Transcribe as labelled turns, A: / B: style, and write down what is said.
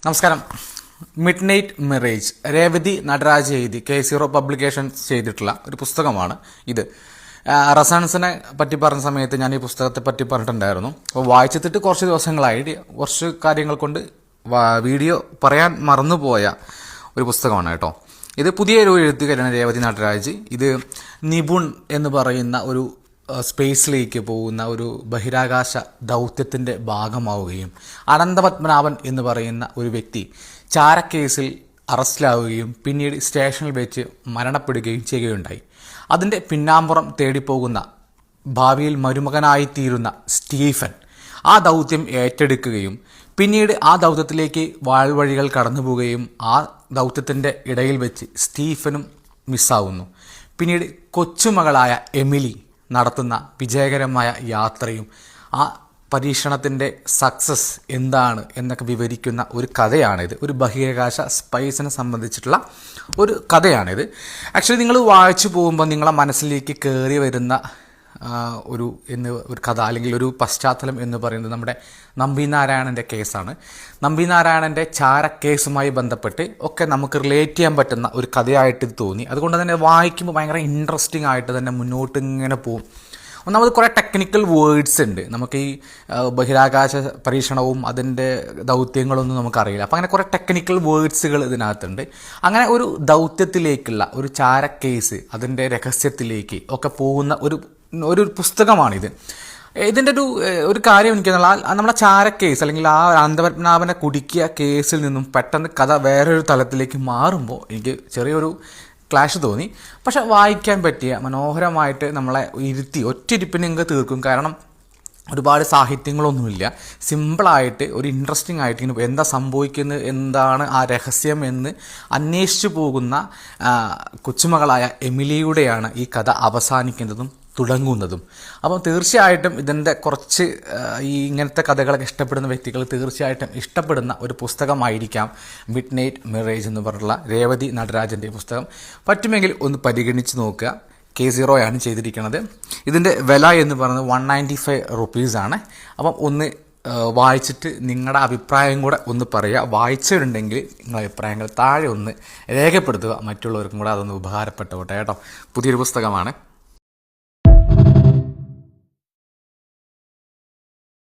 A: നമസ്കാരം. Mid night മെറേജ് Revathi Nataraj എഴുതി K0 publications ചെയ്തിട്ടുള്ള ഒരു പുസ്തകമാണ് ഇത്. റസൺസിനെ പറ്റി പറഞ്ഞ സമയത്ത് ഞാൻ ഈ പുസ്തകത്തെ പറ്റി പറഞ്ഞിട്ടുണ്ടായിരുന്നു. അപ്പോൾ വായിച്ചിട്ട് കുറച്ച് ദിവസങ്ങളായി കുറച്ച് കാര്യങ്ങൾ കൊണ്ട് വീഡിയോ പറയാൻ മറന്നുപോയ ഒരു പുസ്തകമാണ് കേട്ടോ. ഇത് പുതിയൊരു എഴുത്തുകാരാണ് രേവതി നടരാജ്. ഇത് നിപുൺ എന്ന് പറയുന്ന ഒരു സ്പേസിലേക്ക് പോകുന്ന ഒരു ബഹിരാകാശ ദൗത്യത്തിൻ്റെ ഭാഗമാവുകയും അനന്തപത്മനാഭൻ എന്ന് പറയുന്ന ഒരു വ്യക്തി ചാരക്കേസിൽ അറസ്റ്റിലാവുകയും പിന്നീട് സ്റ്റേഷനിൽ വെച്ച് മരണപ്പെടുകയും ചെയ്യുകയുണ്ടായി. അതിൻ്റെ പിന്നാമ്പുറം തേടിപ്പോകുന്ന ഭാവിയിൽ മരുമകനായിത്തീരുന്ന സ്റ്റീഫൻ ആ ദൗത്യം ഏറ്റെടുക്കുകയും പിന്നീട് ആ ദൗത്യത്തിലേക്ക് വാൾവഴികൾ കടന്നു പോവുകയും ആ ദൗത്യത്തിൻ്റെ ഇടയിൽ വെച്ച് സ്റ്റീഫനും മിസ്സാവുന്നു. പിന്നീട് കൊച്ചുമകളായ എമിലി നടത്തുന്ന വിജയകരമായ യാത്രയും ആ പരീക്ഷണത്തിൻ്റെ സക്സസ് എന്താണ് എന്നൊക്കെ വിവരിക്കുന്ന ഒരു കഥയാണിത്. ഒരു ബഹിരാകാശ സ്പേസിനെ സംബന്ധിച്ചിട്ടുള്ള ഒരു കഥയാണിത്. ആക്ച്വലി നിങ്ങൾ വായിച്ചു പോകുമ്പോൾ നിങ്ങളെ മനസ്സിലേക്ക് കയറി വരുന്ന ഒരു കഥ അല്ലെങ്കിൽ ഒരു പശ്ചാത്തലം എന്ന് പറയുന്നത് നമ്മുടെ നമ്പി നാരായണൻ്റെ കേസാണ്. നമ്പി നാരായണൻ്റെ ചാരക്കേസുമായി ബന്ധപ്പെട്ട് ഒക്കെ നമുക്ക് റിലേറ്റ് ചെയ്യാൻ പറ്റുന്ന ഒരു കഥയായിട്ട് തോന്നി. അതുകൊണ്ട് തന്നെ വായിക്കുമ്പോൾ ഭയങ്കര ഇൻട്രസ്റ്റിംഗ് ആയിട്ട് തന്നെ മുന്നോട്ട് ഇങ്ങനെ പോകും. ഒന്നാമത് കുറേ ടെക്നിക്കൽ വേർഡ്സ് ഉണ്ട്. നമുക്ക് ഈ ബഹിരാകാശ പരീക്ഷണവും അതിൻ്റെ ദൗത്യങ്ങളൊന്നും നമുക്കറിയില്ല. അപ്പോൾ അങ്ങനെ കുറേ ടെക്നിക്കൽ വേർഡ്സുകൾ ഇതിനകത്തുണ്ട്. അങ്ങനെ ഒരു ദൗത്യത്തിലേക്കുള്ള ഒരു ചാരക്കേസ് അതിൻ്റെ രഹസ്യത്തിലേക്ക് ഒക്കെ പോകുന്ന ഒരു പുസ്തകമാണിത്. ഇതിൻ്റെ ഒരു കാര്യം എനിക്ക് നമ്മളെ ചാരക്കേസ് അല്ലെങ്കിൽ ആ അനന്തപത്മനാഭനെ കുടുക്കിയ കേസിൽ നിന്നും പെട്ടെന്ന് കഥ വേറൊരു തലത്തിലേക്ക് മാറുമ്പോൾ എനിക്ക് ചെറിയൊരു ക്ലാഷ് തോന്നി. പക്ഷെ വായിക്കാൻ പറ്റിയ മനോഹരമായിട്ട് നമ്മളെ ഇരുത്തി ഒറ്റയിരിപ്പിന് നിങ്ങൾക്ക് തീർക്കും. കാരണം ഒരുപാട് സാഹിത്യങ്ങളൊന്നുമില്ല. സിമ്പിളായിട്ട് ഒരു ഇൻട്രസ്റ്റിംഗ് ആയിട്ട് ഇങ്ങനെ എന്താ സംഭവിക്കുന്നത്, എന്താണ് ആ രഹസ്യം എന്ന് അന്വേഷിച്ചു പോകുന്ന കൊച്ചുമകളായ എമിലിയുടെയാണ് ഈ കഥ അവസാനിക്കുന്നതും തുടങ്ങുന്നതും. അപ്പം തീർച്ചയായിട്ടും ഇതിൻ്റെ കുറച്ച് ഇങ്ങനത്തെ കഥകളൊക്കെ ഇഷ്ടപ്പെടുന്ന വ്യക്തികൾ തീർച്ചയായിട്ടും ഇഷ്ടപ്പെടുന്ന ഒരു പുസ്തകമായിരിക്കാം മിഡ് നൈറ്റ് മെറേജ് എന്ന് പറഞ്ഞിട്ടുള്ള രേവതി നടരാജൻ്റെ പുസ്തകം. പറ്റുമെങ്കിൽ ഒന്ന് പരിഗണിച്ച് നോക്കുക. K0 ആണ് ചെയ്തിരിക്കുന്നത്. ഇതിൻ്റെ വില എന്ന് പറയുന്നത് 195 റുപ്പീസാണ്. അപ്പം ഒന്ന് വായിച്ചിട്ട് നിങ്ങളുടെ അഭിപ്രായം കൂടെ ഒന്ന് പറയുക. വായിച്ചിട്ടുണ്ടെങ്കിൽ നിങ്ങളുടെ അഭിപ്രായങ്ങൾ താഴെ ഒന്ന് രേഖപ്പെടുത്തുക. മറ്റുള്ളവർക്കും കൂടെ അതൊന്ന് ഉപകാരപ്പെട്ടോട്ടെ കേട്ടോ. പുതിയൊരു പുസ്തകമാണ്.